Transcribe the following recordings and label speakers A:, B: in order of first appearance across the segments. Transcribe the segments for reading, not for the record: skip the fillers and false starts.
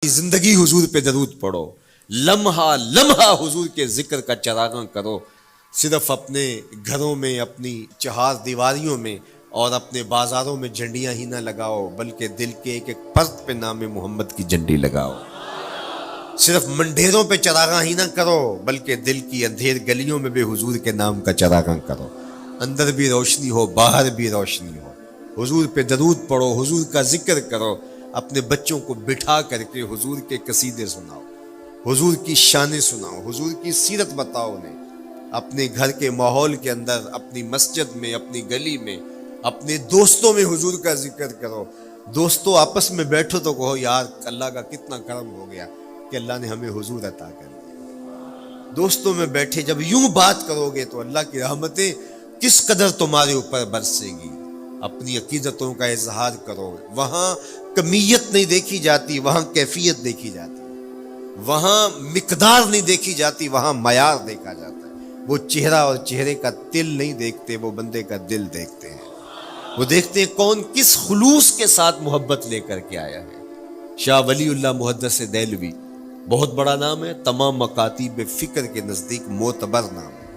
A: زندگی حضور پہ درود پڑھو، لمحہ لمحہ حضور کے ذکر کا چراغاں کرو، صرف اپنے گھروں میں، اپنی چہار دیواریوں میں اور اپنے بازاروں میں جھنڈیاں ہی نہ لگاؤ، بلکہ دل کے ایک ایک فرد پہ نام محمد کی جھنڈی لگاؤ۔ صرف منڈیروں پہ چراغاں ہی نہ کرو، بلکہ دل کی اندھیر گلیوں میں بھی حضور کے نام کا چراغاں کرو، اندر بھی روشنی ہو، باہر بھی روشنی ہو۔ حضور پہ درود پڑھو، حضور کا ذکر کرو، اپنے بچوں کو بٹھا کر کے حضور کے قصیدے سناؤ، حضور کی شانیں سناؤ، حضور کی سیرت بتاؤ انہیں۔ اپنے گھر کے ماحول کے اندر، اپنی مسجد میں، اپنی گلی میں، اپنے دوستوں میں حضور کا ذکر کرو۔ دوستوں آپس میں بیٹھو تو کہو یار اللہ کا کتنا کرم ہو گیا کہ اللہ نے ہمیں حضور عطا کر دیا۔ دوستوں میں بیٹھے جب یوں بات کرو گے تو اللہ کی رحمتیں کس قدر تمہارے اوپر برسیں گی۔ اپنی عقیدتوں کا اظہار کرو، وہاں کمیت نہیں دیکھی جاتی، وہاں کیفیت دیکھی جاتی، وہاں مقدار نہیں دیکھی جاتی، وہاں معیار دیکھا جاتا ہے۔ وہ چہرہ اور چہرے کا تل نہیں دیکھتے، وہ بندے کا دل دیکھتے ہیں۔ وہ دیکھتے ہیں کون کس خلوص کے ساتھ محبت لے کر کے آیا ہے۔ شاہ ولی اللہ محدث دہلوی بہت بڑا نام ہے، تمام مکاتیب فکر کے نزدیک معتبر نام ہے۔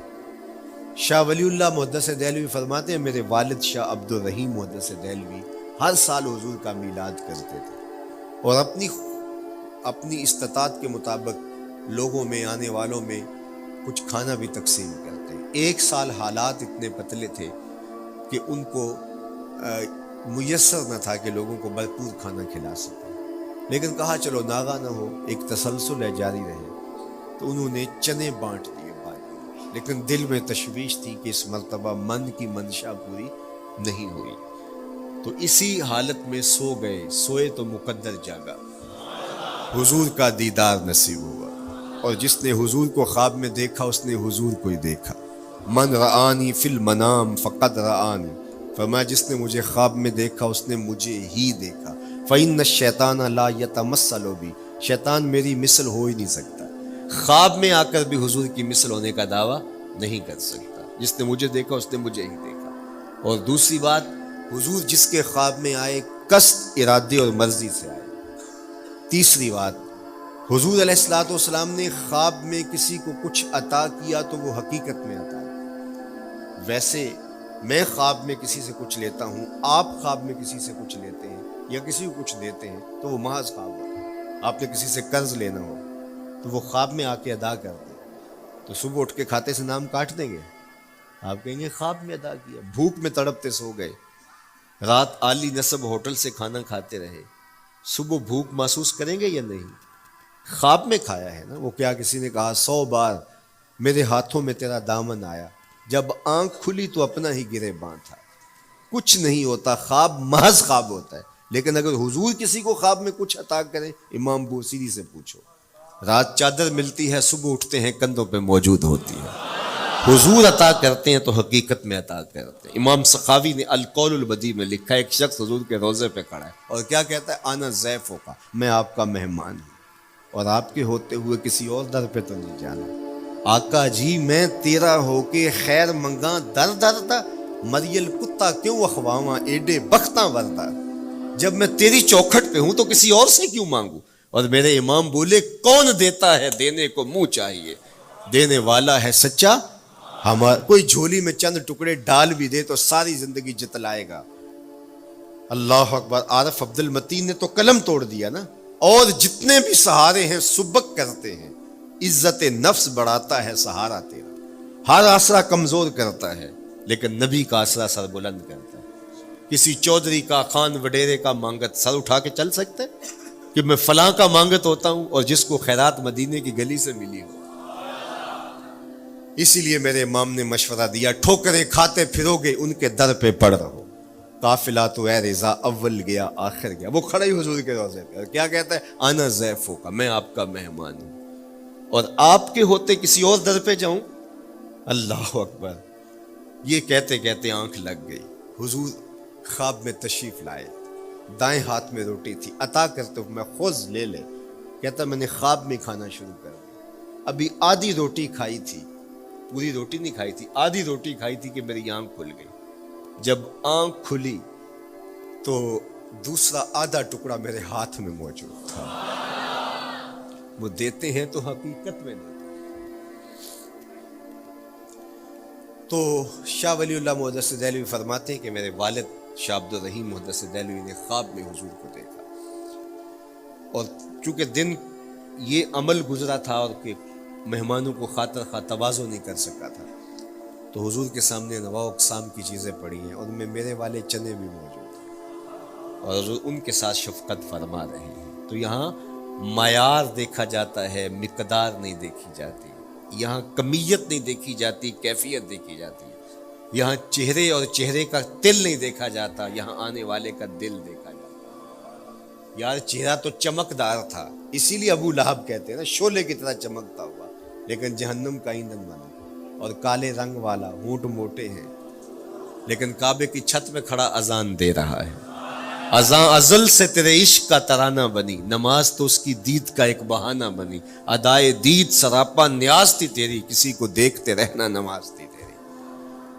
A: شاہ ولی اللہ محدث دہلوی فرماتے ہیں میرے والد شاہ عبد الرحیم محدث دہلوی ہر سال حضور کا میلاد کرتے تھے، اور اپنی استطاعت کے مطابق لوگوں میں، آنے والوں میں کچھ کھانا بھی تقسیم کرتے۔ ایک سال حالات اتنے پتلے تھے کہ ان کو میسر نہ تھا کہ لوگوں کو بھرپور کھانا کھلا سکے، لیکن کہا چلو ناغہ نہ ہو، ایک تسلسل ہے جاری رہے، تو انہوں نے چنے بانٹ دیے بھائی، لیکن دل میں تشویش تھی کہ اس مرتبہ من کی منشا پوری نہیں ہوئی، تو اسی حالت میں سو گئے۔ سوئے تو مقدر جاگا، حضور کا دیدار نصیب ہوا، اور جس نے حضور کو خواب میں دیکھا اس نے حضور کو ہی دیکھا۔ من رآنی فی المنام فقد رآنی، فرمایا جس نے مجھے خواب میں دیکھا اس نے مجھے ہی دیکھا۔ فإن الشیطان لا یتمثل بی، شیطان میری مثل ہو ہی نہیں سکتا، خواب میں آ کر بھی حضور کی مثل ہونے کا دعویٰ نہیں کر سکتا۔ جس نے مجھے دیکھا اس نے مجھے ہی دیکھا۔ اور دوسری بات، حضور جس کے خواب میں آئے قصد، ارادے اور مرضی سے آئے۔ تیسری بات، حضور علیہ الصلوۃ والسلام نے خواب میں کسی کو کچھ عطا کیا تو وہ حقیقت میں عطا کیا۔ ویسے میں خواب میں کسی سے کچھ لیتا ہوں، آپ خواب میں کسی سے کچھ لیتے ہیں یا کسی کو کچھ دیتے ہیں تو وہ محض خواب ہوتا ہے۔ آپ نے کسی سے قرض لینا ہو تو وہ خواب میں آ کے ادا کر دیں، تو صبح اٹھ کے کھاتے سے نام کاٹ دیں گے؟ آپ کہیں گے خواب میں ادا کیا۔ بھوک میں تڑپتے سو گئے، رات عالی نسب ہوٹل سے کھانا کھاتے رہے، صبح بھوک محسوس کریں گے یا نہیں؟ خواب میں کھایا ہے نا۔ وہ کیا کسی نے کہا 100 بار میرے ہاتھوں میں تیرا دامن آیا، جب آنکھ کھلی تو اپنا ہی گریباں تھا۔ کچھ نہیں ہوتا، خواب محض خواب ہوتا ہے۔ لیکن اگر حضور کسی کو خواب میں کچھ عطا کریں، امام بوصیری سے پوچھو، رات چادر ملتی ہے، صبح اٹھتے ہیں کندھوں پہ موجود ہوتی ہے۔ حضور عطا کرتے ہیں تو حقیقت میں عطا کرتے ہیں۔ امام سخاوی نے القول البدیع میں لکھا ہے، ایک شخص حضور کے روضے پہ کھڑا ہے اور کیا کہتا ہے؟ آنا ضیفوں کا، میں آپ کا مہمان ہوں، اور آپ کے ہوتے ہوئے کسی اور در پہ تو نہیں جانا۔ آقا جی میں تیرا ہو کے خیر منگاں در در دا، مریل کتا کیوں اخواواں ایڈے بختاں وردا۔ جب میں تیری چوکھٹ پہ ہوں تو کسی اور سے کیوں مانگوں؟ اور میرے امام بولے کون دیتا ہے دینے کو منہ چاہیے، دینے والا ہے سچا ہمارا۔ کوئی جھولی میں چند ٹکڑے ڈال بھی دے تو ساری زندگی جتلائے گا۔ اللہ اکبر۔ عارف عبد المتین نے تو قلم توڑ دیا نا۔ اور جتنے بھی سہارے ہیں سبک کرتے ہیں، عزت نفس بڑھاتا ہے سہارا تیرا۔ ہر آسرا کمزور کرتا ہے لیکن نبی کا آسرا سر بلند کرتا ہے۔ کسی چودھری کا، خان وڈیرے کا مانگت سر اٹھا کے چل سکتے کہ میں فلاں کا مانگت ہوتا ہوں اور جس کو خیرات مدینے کی گلی سے ملی ہو؟ اسی لیے میرے امام نے مشورہ دیا، ٹھوکریں کھاتے پھرو گے ان کے در پہ پڑ رہو۔ قافلہ تو اے رضا اول گیا آخر گیا۔ وہ کھڑا ہی حضور کے روضے پہ اور کیا کہتا ہے؟ آنا ضیفوں کا، میں آپ کا مہمان ہوں، اور آپ کے ہوتے کسی اور در پہ جاؤں؟ اللہ اکبر۔ یہ کہتے کہتے آنکھ لگ گئی۔ حضور خواب میں تشریف لائے، دائیں ہاتھ میں روٹی تھی، عطا کرتے ہوئے میں خذ لے لے۔ کہتا میں نے خواب میں کھانا شروع کر دیا، ابھی آدھی روٹی کھائی تھی، پوری روٹی نہیں کھائی تھی، آدھی روٹی کھائی تھی کہ میری آنکھ کھل گئی۔ جب آنکھ کھلی تو دوسرا آدھا ٹکڑا میرے ہاتھ میں موجود تھا۔ وہ دیتے ہیں تو حقیقت میں دیتے ہیں۔ تو شاہ ولی اللہ محدث دہلوی فرماتے ہیں کہ میرے والد شاہ عبد الرحیم محدث دہلوی نے خواب میں حضور کو دیکھا، اور چونکہ دن یہ عمل گزرا تھا اور کہ مہمانوں کو خاطر خواہ تواضع نہیں کر سکا تھا، تو حضور کے سامنے نواع اقسام کی چیزیں پڑی ہیں، اور ان میں میرے والے چنے بھی موجود ہیں، اور حضور ان کے ساتھ شفقت فرما رہے ہیں۔ تو یہاں معیار دیکھا جاتا ہے، مقدار نہیں دیکھی جاتی، یہاں کمیت نہیں دیکھی جاتی، کیفیت دیکھی جاتی ہے۔ یہاں چہرے اور چہرے کا تل نہیں دیکھا جاتا، یہاں آنے والے کا دل دیکھا جاتا۔ یار چہرہ تو چمکدار تھا، اسی لیے ابو لہب کہتے ہیں نا، شعلے کی طرح چمکتا ہوا، لیکن جہنم کا ایندھن بنا، اور کالے رنگ والا، ہونٹ موٹے ہیں، لیکن کعبے کی چھت میں کھڑا اذان دے رہا ہے۔ اذان ازل سے تیرے عشق کا ترانہ بنی، نماز تو اس کی دید کا ایک بہانہ بنی، ادائے دید سراپا نیاز تھی تیری، کسی کو دیکھتے رہنا نماز تھی تیری۔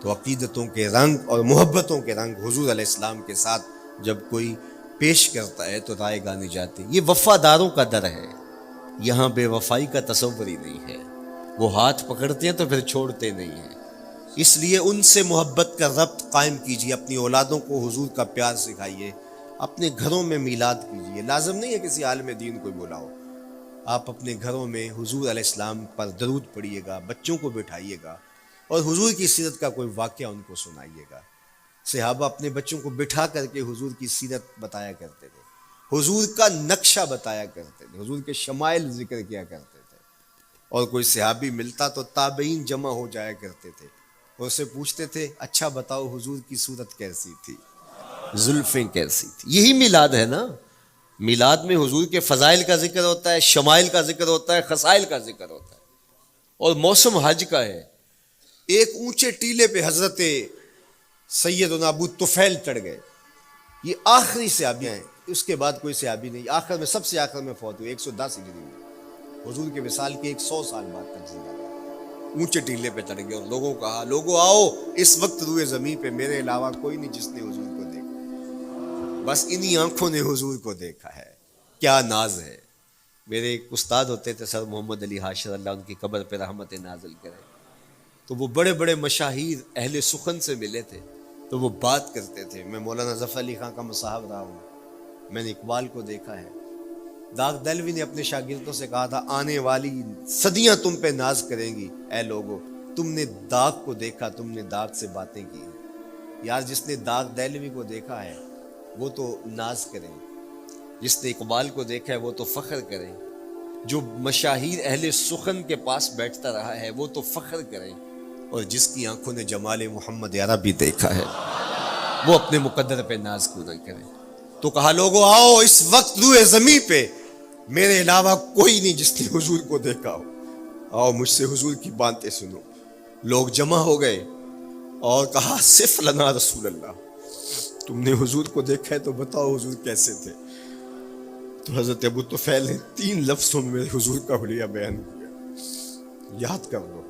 A: تو عقیدتوں کے رنگ اور محبتوں کے رنگ حضور علیہ السلام کے ساتھ جب کوئی پیش کرتا ہے تو رائے گانی جاتی۔ یہ وفاداروں کا در ہے، یہاں بے وفائی کا تصور ہی نہیں ہے۔ وہ ہاتھ پکڑتے ہیں تو پھر چھوڑتے نہیں ہیں، اس لیے ان سے محبت کا ربط قائم کیجیے، اپنی اولادوں کو حضور کا پیار سکھائیے، اپنے گھروں میں میلاد کیجیے۔ لازم نہیں ہے کسی عالم دین کو بلاؤ، آپ اپنے گھروں میں حضور علیہ السلام پر درود پڑھیے گا، بچوں کو بٹھائیے گا، اور حضور کی سیرت کا کوئی واقعہ ان کو سنائیے گا۔ صحابہ اپنے بچوں کو بٹھا کر کے حضور کی سیرت بتایا کرتے تھے، حضور کا نقشہ بتایا کرتے تھے، حضور کے شمائل ذکر کیا کرتے تھے، اور کوئی صحابی ملتا تو تابعین جمع ہو جایا کرتے تھے، اور اسے پوچھتے تھے اچھا بتاؤ حضور کی صورت کیسی تھی، زلفیں کیسی تھی۔ یہی میلاد ہے نا، میلاد میں حضور کے فضائل کا ذکر ہوتا ہے، شمائل کا ذکر ہوتا ہے، خصائل کا ذکر ہوتا ہے، اور موسم حج کا ہے۔ ایک اونچے ٹیلے پہ حضرت سیدنا ابو طفیل چڑھ گئے، یہ آخری صحابی ہیں، اس کے بعد کوئی صحابی نہیں، آخر میں سب سے آخر میں فوت ہوئے 110 ہجری میں، حضور کے وصال کے 100 سال بعد تک زندہ رہے۔ اونچے ٹیلے پہ چڑھ گئے اور لوگوں کو کہا لوگوں آؤ، اس وقت روئے زمین پہ میرے علاوہ کوئی نہیں جس نے حضور کو دیکھا، بس انہی آنکھوں نے حضور کو دیکھا ہے، کیا ناز ہے۔ میرے ایک استاد ہوتے تھے سر محمد علی حاشر، اللہ ان کی قبر پہ رحمت نازل کرے، تو وہ بڑے بڑے مشاہیر اہل سخن سے ملے تھے، تو وہ بات کرتے تھے۔ میں مولانا ظفر علی خان کا مصاحب رہا ہوں، میں نے اقبال کو دیکھا ہے، داغ دہلوی نے اپنے شاگردوں سے کہا تھا آنے والی صدیاں تم پہ ناز کریں گی، اے لوگو تم نے داغ کو دیکھا، تم نے داغ سے باتیں کی ہیں۔ یار جس نے داغ دہلوی کو دیکھا ہے وہ تو ناز کریں، جس نے اقبال کو دیکھا ہے وہ تو فخر کریں، جو مشاہیر اہل سخن کے پاس بیٹھتا رہا ہے وہ تو فخر کریں، اور جس کی آنکھوں نے جمال محمد عربی دیکھا ہے وہ اپنے مقدر پہ ناز کیوں نہ کرے۔ تو کہا لوگوں آؤ، اس وقت روئے زمین پہ میرے علاوہ کوئی نہیں جس نے حضور کو دیکھا ہو، آؤ مجھ سے حضور کی باتیں سنو۔ لوگ جمع ہو گئے اور کہا صف لنا رسول اللہ، تم نے حضور کو دیکھا ہے تو بتاؤ حضور کیسے تھے۔ تو حضرت ابو طفیل نے 3 لفظوں میں میرے حضور کا حلیہ بیان کیا، یاد کر لو۔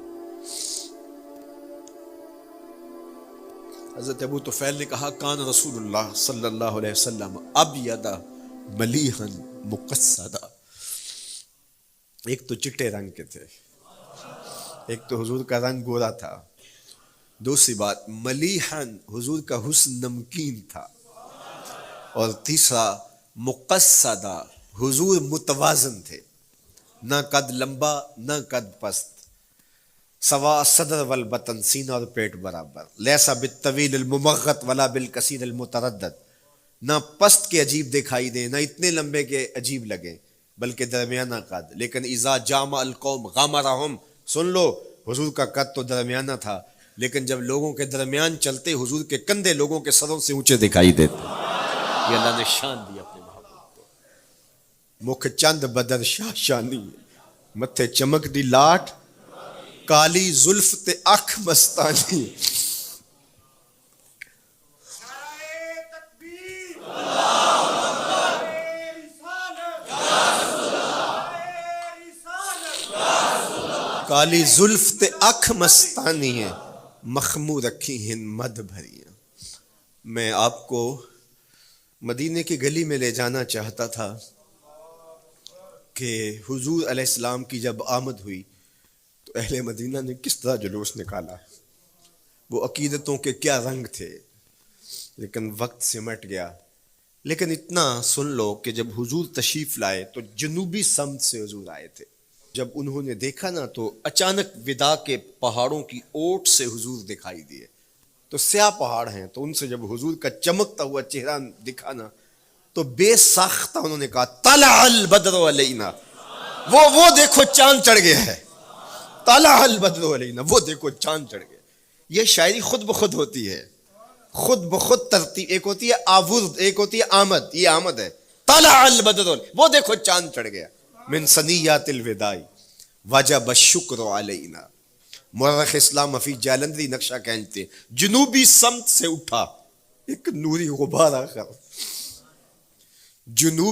A: حضرت ابو طفیل نے کہا کان رسول اللہ صلی اللہ علیہ وسلم ابیض ملیحا مقصدا، ایک تو چٹے رنگ کے تھے، ایک تو حضور کا رنگ گورا تھا، دوسری بات ملیحن حضور کا حسن نمکین تھا، اور تیسرا مقصدا حضور متوازن تھے، نہ قد لمبا نہ قد پست، سوا صدر والبطن سینہ اور پیٹ برابر، لیسا بالطویل الممغط ولا بالکثیر المتردد، نہ پست کے عجیب دکھائی دیں نہ اتنے لمبے کے عجیب لگیں، بلکہ درمیانہ قد، لیکن اذا جامع القوم غامرہم، سن لو حضور کا قد تو درمیانہ تھا، لیکن جب لوگوں کے درمیان چلتے حضور کے کندھے لوگوں کے سروں سے اونچے دکھائی دیتے۔ یہ اللہ نے شان دی اپنے محبوب کو۔ مکھ چند بدر شاہ شانی، متھے چمک دی لاٹ، کالی زلف تے اکھ مستانی، کالی زلف تے اکھ مستانی ہیں، مخمور رکھی ہن مد بھریاں۔ میں آپ کو مدینے کی گلی میں لے جانا چاہتا تھا، کہ حضور علیہ السلام کی جب آمد ہوئی تو اہل مدینہ نے کس طرح جلوس نکالا، وہ عقیدتوں کے کیا رنگ تھے، لیکن وقت سمٹ گیا۔ لیکن اتنا سن لو کہ جب حضور تشریف لائے تو جنوبی سمت سے حضور آئے تھے۔ جب انہوں نے دیکھا نا تو اچانک وداع کے پہاڑوں کی اوٹ سے حضور دکھائی دیے، تو سیاہ پہاڑ ہیں، تو ان سے جب حضور کا چمکتا ہوا چہرہ دکھا نا تو بے ساختہ انہوں نے کہا طلع البدر علینا، وہ دیکھو چاند چڑھ گیا ہے، طلع البدر علینا، وہ دیکھو چاند چڑھ گیا۔ یہ شاعری خود بخود ہوتی ہے، خود بخود ترتیب، ایک ہوتی ہے آورد، ایک ہوتی ہے آمد، یہ آمد ہے۔ طلع البدر، وہ دیکھو چاند چڑھ گیا۔ من ثنیات الوداع وجب الشکر علینا۔ مورخ اسلام حفیظ جالندری نقشہ کھینچتے ہیں، جنوبی سمت سے اٹھا ایک نوری غبار آخر، جنوب